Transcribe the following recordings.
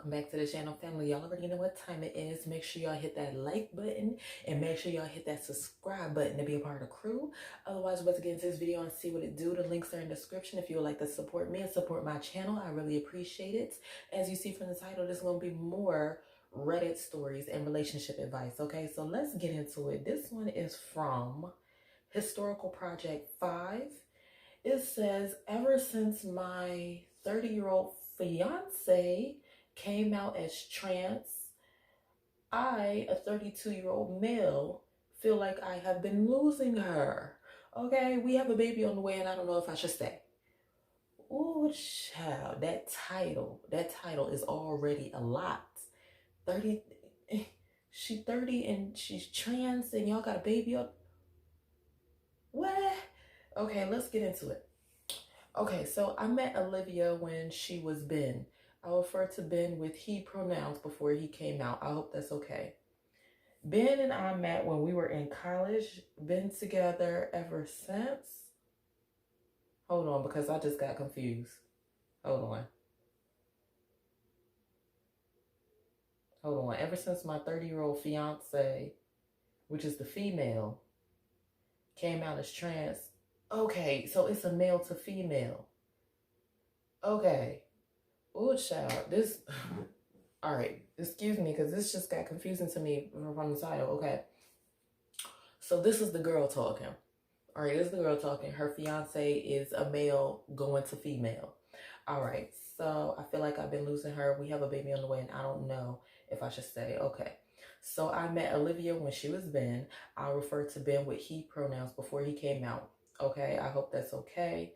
welcome back to the channel, family. Y'all already know what time it is. Make sure y'all hit that like button and make sure y'all hit that subscribe button to be a part of the crew. Otherwise, let's get into this video and see what it do. The links are in the description if you would like to support me and support my channel. I really appreciate it. As you see from the title, there's going to be more Reddit stories and relationship advice. Okay, so let's get into it. This one is from Historical Project 5. It says, ever since my 30-year-old fiance came out as trans, I, a 32-year-old male, feel like I have been losing her. Okay, we have a baby on the way, and I don't know if I should stay. Ooh, child, that title is already a lot. 30, she 30 and she's trans, and y'all got a baby on. What? Okay, let's get into it. Okay, so I met Olivia when she was Ben. I refer to Ben with he pronouns before he came out. I hope that's okay. Ben and I met when we were in college. Been together ever since. Hold on, because I just got confused. Hold on. Ever since my 30-year-old fiance, which is the female, came out as trans. Okay, so it's a male to female. Okay. Oh, child, this. All right, excuse me, because this just got confusing to me from the title. Okay. So this is the girl talking. All right, this is the girl talking. Her fiance is a male going to female. All right, so I feel like I've been losing her. We have a baby on the way, and I don't know if I should say. Okay. So I met Olivia when she was Ben. I'll refer to Ben with he pronouns before he came out. Okay, I hope that's okay.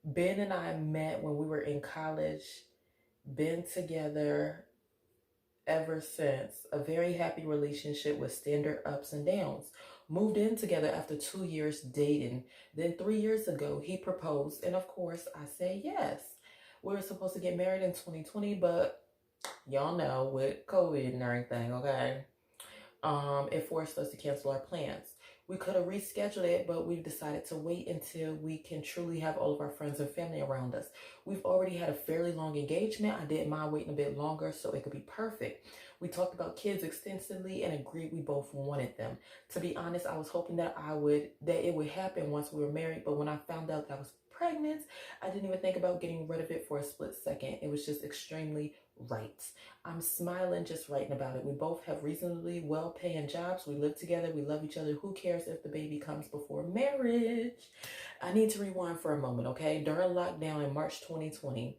Ben and I met when we were in college. Been together ever since. A very happy relationship with standard ups and downs. Moved in together after 2 years dating. Then 3 years ago, he proposed. And of course, I said yes. We were supposed to get married in 2020, but y'all know with COVID and everything, okay? It forced us to cancel our plans. We could have rescheduled it, but we've decided to wait until we can truly have all of our friends and family around us. We've already had a fairly long engagement. I didn't mind waiting a bit longer so it could be perfect. We talked about kids extensively and agreed we both wanted them. To be honest, I was hoping that it would happen once we were married, but when I found out that I was pregnant, I didn't even think about getting rid of it for a split second. It was just extremely right. I'm smiling just writing about it. We both have reasonably well-paying jobs. We live together. We love each other. Who cares if the baby comes before marriage? I need to rewind for a moment, okay? During lockdown in March 2020,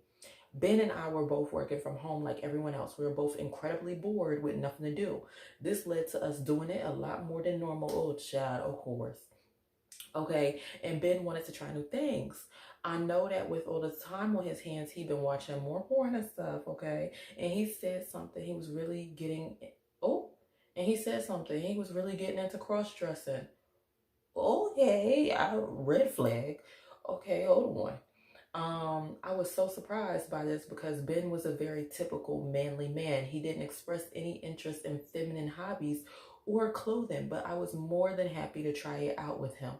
Ben and I were both working from home like everyone else. We were both incredibly bored with nothing to do. This led to us doing it a lot more than normal. Oh, child, of course. Okay, and Ben wanted to try new things. I know that with all the time on his hands, he'd been watching more porn and stuff, okay? And he said something, he was really getting, he was really getting into cross-dressing. Okay, red flag. Okay, hold on. I was so surprised by this because Ben was a very typical manly man. He didn't express any interest in feminine hobbies or clothing, but I was more than happy to try it out with him.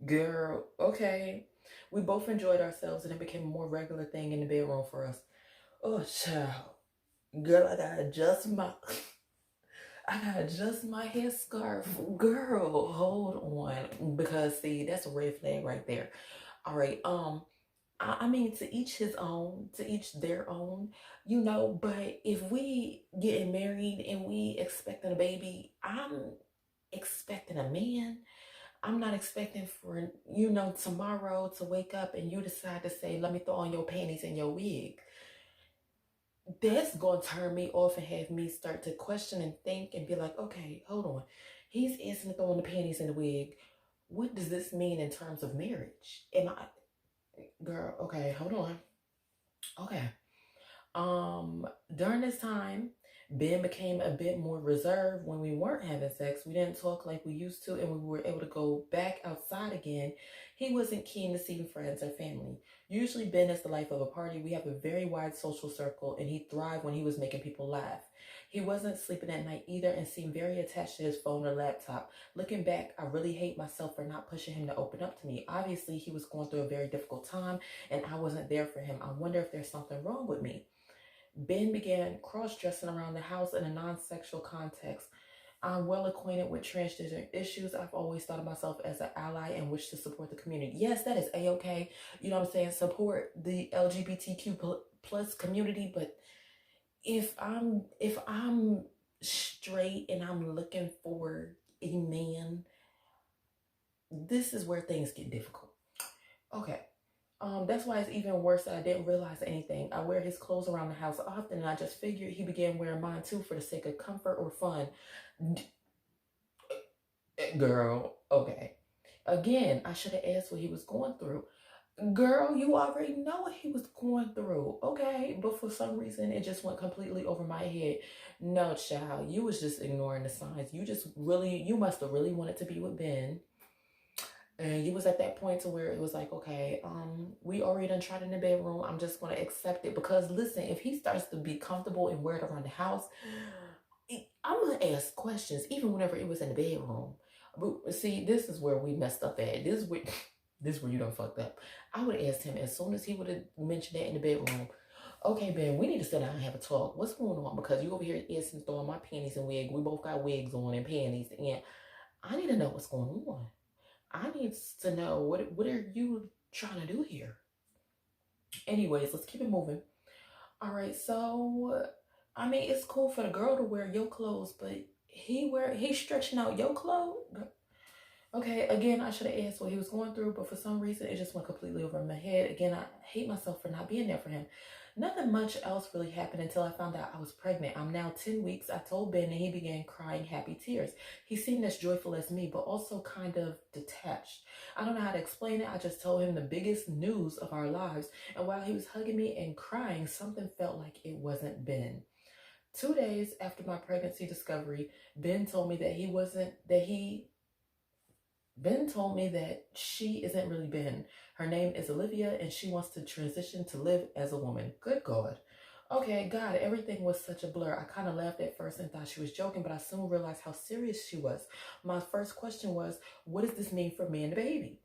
Girl, okay. We both enjoyed ourselves and it became a more regular thing in the bedroom for us. Oh, child. Girl, I gotta adjust my headscarf. Girl, hold on. Because see, that's a red flag right there. All right. I mean, to each his own, to each their own, you know, but if we getting married and we expecting a baby, I'm expecting a man. I'm not expecting for, tomorrow to wake up and you decide to say, let me throw on your panties and your wig. That's going to turn me off and have me start to question and think and be like, okay, hold on. He's asking to throw on the panties and the wig. What does this mean in terms of marriage? Girl, okay, hold on. Okay. During this time, Ben became a bit more reserved when we weren't having sex. We didn't talk like we used to, and we were able to go back outside again. He wasn't keen to see friends or family. Usually, Ben is the life of a party. We have a very wide social circle, and he thrived when he was making people laugh. He wasn't sleeping at night either and seemed very attached to his phone or laptop. Looking back, I really hate myself for not pushing him to open up to me. Obviously, he was going through a very difficult time, and I wasn't there for him. I wonder if there's something wrong with me. Ben began cross-dressing around the house in a non-sexual context. I'm well acquainted with transgender issues. I've always thought of myself as an ally and wish to support the community. Yes, that is a-okay. You know what I'm saying? Support the LGBTQ plus community. But if I'm straight and I'm looking for a man, this is where things get difficult. Okay. That's why it's even worse that I didn't realize anything. I wear his clothes around the house often, and I just figured he began wearing mine too for the sake of comfort or fun. Girl, okay. Again, I should have asked what he was going through. Girl, you already know what he was going through, okay? But for some reason, it just went completely over my head. No, child, you was just ignoring the signs. You must have really wanted to be with Ben. And you was at that point to where it was like, okay, we already done tried in the bedroom. I'm just gonna accept it because listen, if he starts to be comfortable and wear it around the house, I'm gonna ask questions even whenever it was in the bedroom. But see, this is where we messed up at. This is where you done fucked up. I would have asked him as soon as he would have mentioned that in the bedroom. Okay, Ben, we need to sit down and have a talk. What's going on? Because you over here asking throwing my panties and wig. We both got wigs on and panties, and I need to know what's going on. I need to know what are you trying to do here? Anyways, let's keep it moving. All right, so I mean it's cool for the girl to wear your clothes, but he's stretching out your clothes. Okay, again, I should have asked what he was going through, but for some reason it just went completely over my head. Again, I hate myself for not being there for him. Nothing much else really happened until I found out I was pregnant. I'm now 10 weeks. I told Ben and he began crying happy tears. He seemed as joyful as me, but also kind of detached. I don't know how to explain it. I just told him the biggest news of our lives. And while he was hugging me and crying, something felt like it wasn't Ben. 2 days after my pregnancy discovery, Ben told me that she isn't really Ben. Her name is Olivia and she wants to transition to live as a woman. Good God. Okay, God, everything was such a blur. I kind of laughed at first and thought she was joking, but I soon realized how serious she was. My first question was, what does this mean for me and the baby?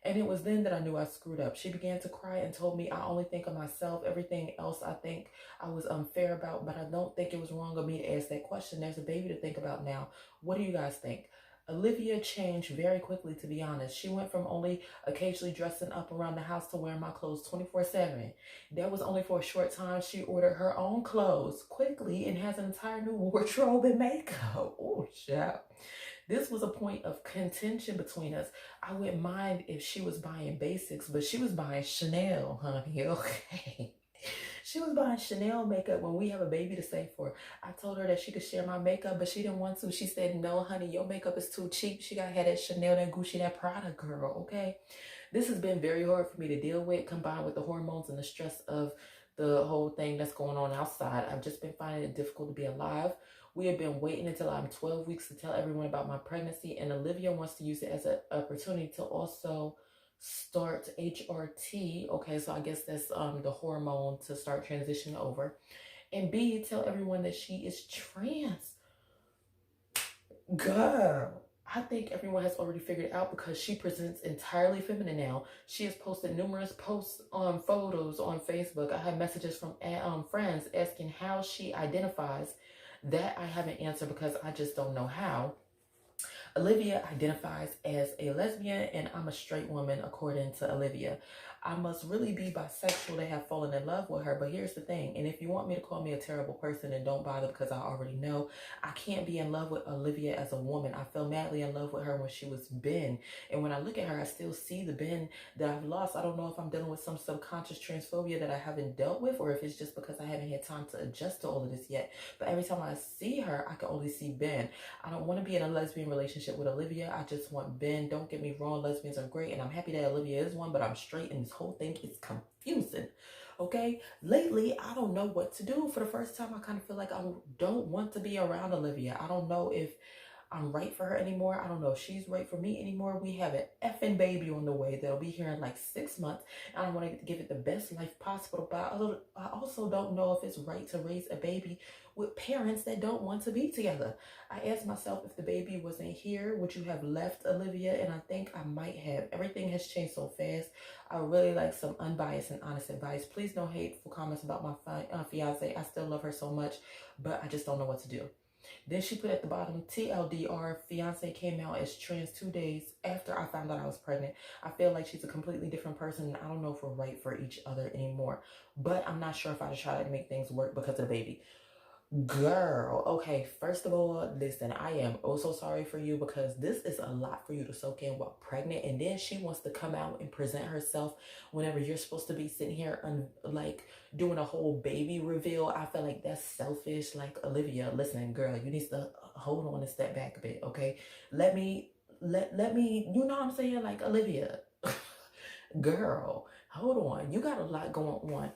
And it was then that I knew I screwed up. She began to cry and told me I only think of myself. Everything else I think I was unfair about, but I don't think it was wrong of me to ask that question. There's a baby to think about now. What do you guys think? Olivia changed very quickly, to be honest. She went from only occasionally dressing up around the house to wearing my clothes 24/7. That was only for a short time. She ordered her own clothes quickly and has an entire new wardrobe and makeup. Oh, shit. This was a point of contention between us. I wouldn't mind if she was buying basics, but she was buying Chanel, honey, okay? She was buying Chanel makeup when we have a baby to save for. I told her that she could share my makeup, but she didn't want to. She said, no, honey, your makeup is too cheap. She got to have that Chanel, that Gucci, that Prada, girl, okay? This has been very hard for me to deal with, combined with the hormones and the stress of the whole thing that's going on outside. I've just been finding it difficult to be alive. We have been waiting until I'm 12 weeks to tell everyone about my pregnancy, and Olivia wants to use it as an opportunity to also start HRT. Okay, so I guess that's the hormone to start transitioning over. And B, tell everyone that she is trans. Girl, I think everyone has already figured it out because she presents entirely feminine now. She has posted numerous posts on photos on Facebook. I have messages from friends asking how she identifies. That I haven't answered because I just don't know how. Olivia identifies as a lesbian and I'm a straight woman according to Olivia. I must really be bisexual to have fallen in love with her, but here's the thing, and if you want me to call me a terrible person, then don't bother because I already know I can't be in love with Olivia as a woman. I fell madly in love with her when she was Ben, and when I look at her, I still see the Ben that I've lost. I don't know if I'm dealing with some subconscious transphobia that I haven't dealt with or if it's just because I haven't had time to adjust to all of this yet, but every time I see her, I can only see Ben. I don't want to be in a lesbian relationship with Olivia. I just want Ben. Don't get me wrong, lesbians are great and I'm happy that Olivia is one, but I'm straight and this whole thing is confusing. Okay, lately I don't know what to do. For the first time, I kind of feel like I don't want to be around Olivia. I don't know if I'm right for her anymore. I don't know if she's right for me anymore. We have an effing baby on the way that'll be here in like 6 months. I don't want to give it the best life possible, but I also don't know if it's right to raise a baby with parents that don't want to be together. I asked myself, if the baby wasn't here, would you have left Olivia? And I think I might have. Everything has changed so fast. I really like some unbiased and honest advice. Please no hateful comments about my fiance. I still love her so much, but I just don't know what to do. Then she put at the bottom, TLDR, fiance came out as trans 2 days after I found out I was pregnant. I feel like she's a completely different person, and I don't know if we're right for each other anymore. But I'm not sure if I'd try to make things work because of the baby. Girl, okay, first of all, listen, I am oh so sorry for you, because this is a lot for you to soak in while pregnant. And then she wants to come out and present herself whenever you're supposed to be sitting here like doing a whole baby reveal. I feel like that's selfish. Like, Olivia, listen, girl, you need to hold on and step back a bit, okay? Let me, you know what I'm saying? Like, Olivia, girl, hold on. You got a lot going on.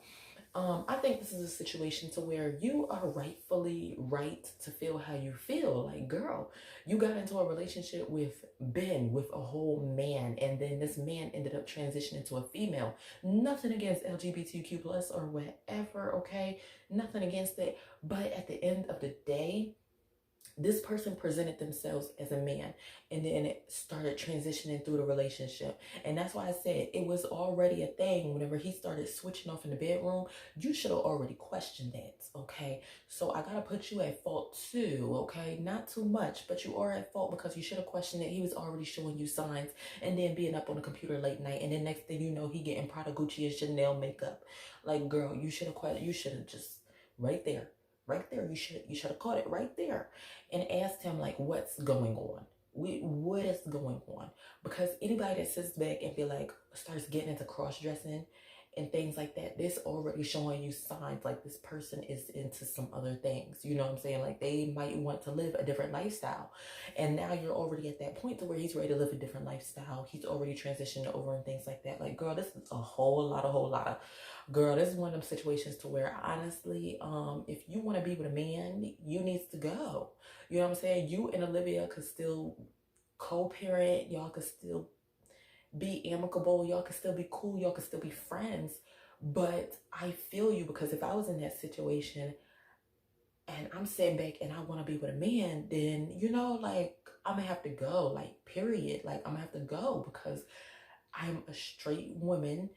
I think this is a situation to where you are rightfully right to feel how you feel. Like, girl, you got into a relationship with Ben, with a whole man, and then this man ended up transitioning to a female. Nothing against LGBTQ plus or whatever, okay? Nothing against it. But at the end of the day, this person presented themselves as a man, and then it started transitioning through the relationship. And that's why I said it was already a thing. Whenever he started switching off in the bedroom, you should have already questioned that, okay? So I gotta put you at fault too, okay? Not too much, but you are at fault, because you should have questioned it. He was already showing you signs, and then being up on the computer late night, and then next thing you know, he getting Prada, Gucci, and Chanel makeup. Like, girl, you should have just right there. Right there, you should have caught it right there and asked him, like, what's going on? What is going on? Because anybody that sits back and be like, starts getting into cross-dressing and things like that, this already showing you signs like this person is into some other things. You know what I'm saying? Like, they might want to live a different lifestyle. And now you're already at that point to where he's ready to live a different lifestyle. He's already transitioned over and things like that. Like, girl, this is a whole lot of girl, this is one of them situations to where, honestly, if you want to be with a man, you needs to go. You know what I'm saying? You and Olivia could still co-parent. Y'all could still be amicable. Y'all could still be cool. Y'all could still be friends. But I feel you, because if I was in that situation and I'm sitting back and I want to be with a man, then, you know, like, I'm gonna have to go, like, period. Like, I'm gonna have to go, because I'm a straight woman.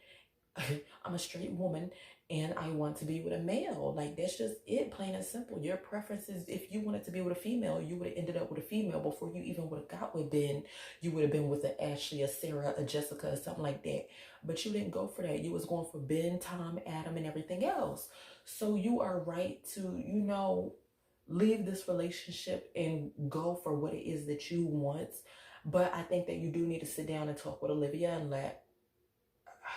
I'm a straight woman, and I want to be with a male. Like, that's just it, plain and simple. Your preferences, if you wanted to be with a female, you would have ended up with a female before you even would have got with Ben. You would have been with an Ashley, a Sarah, a Jessica, or something like that. But you didn't go for that. You was going for Ben, Tom, Adam, and everything else. So you are right to, you know, leave this relationship and go for what it is that you want. But I think that you do need to sit down and talk with Olivia and let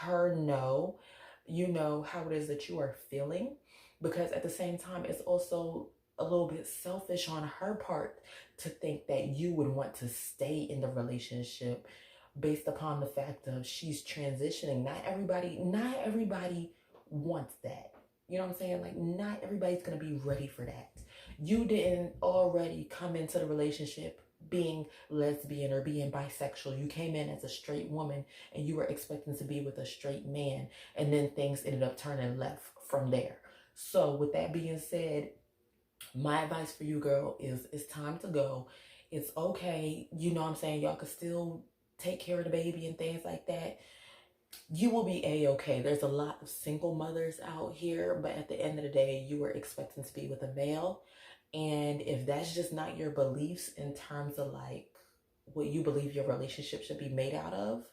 her know, you know, how it is that you are feeling. Because at the same time, it's also a little bit selfish on her part to think that you would want to stay in the relationship based upon the fact of she's transitioning. Not everybody wants that. You know what I'm saying? Like, not everybody's gonna be ready for that. You didn't already come into the relationship being lesbian or being bisexual. You came in as a straight woman, and you were expecting to be with a straight man, and then things ended up turning left from there. So with that being said, my advice for you, girl, is it's time to go. It's okay. You know what I'm saying? Y'all could still take care of the baby and things like that. You will be a-okay. There's a lot of single mothers out here, but at the end of the day, you were expecting to be with a male. And if that's just not your beliefs in terms of like what you believe your relationship should be made out of,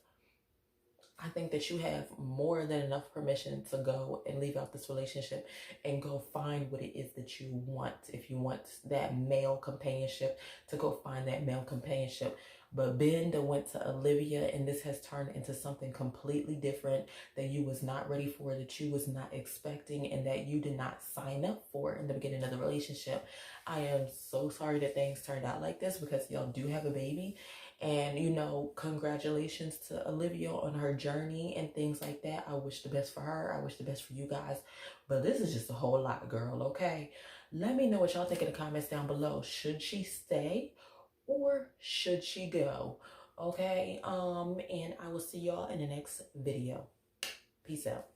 I think that you have more than enough permission to go and leave out this relationship and go find what it is that you want. If you want that male companionship, to go find that male companionship. But Ben that went to Olivia, and this has turned into something completely different that you was not ready for, that you was not expecting, and that you did not sign up for in the beginning of the relationship. I am so sorry that things turned out like this, because y'all do have a baby. And, you know, congratulations to Olivia on her journey and things like that. I wish the best for her. I wish the best for you guys. But this is just a whole lot, girl, okay? Let me know what y'all think in the comments down below. Should she stay? or should she go? Okay, and I will see y'all in the next video. Peace out.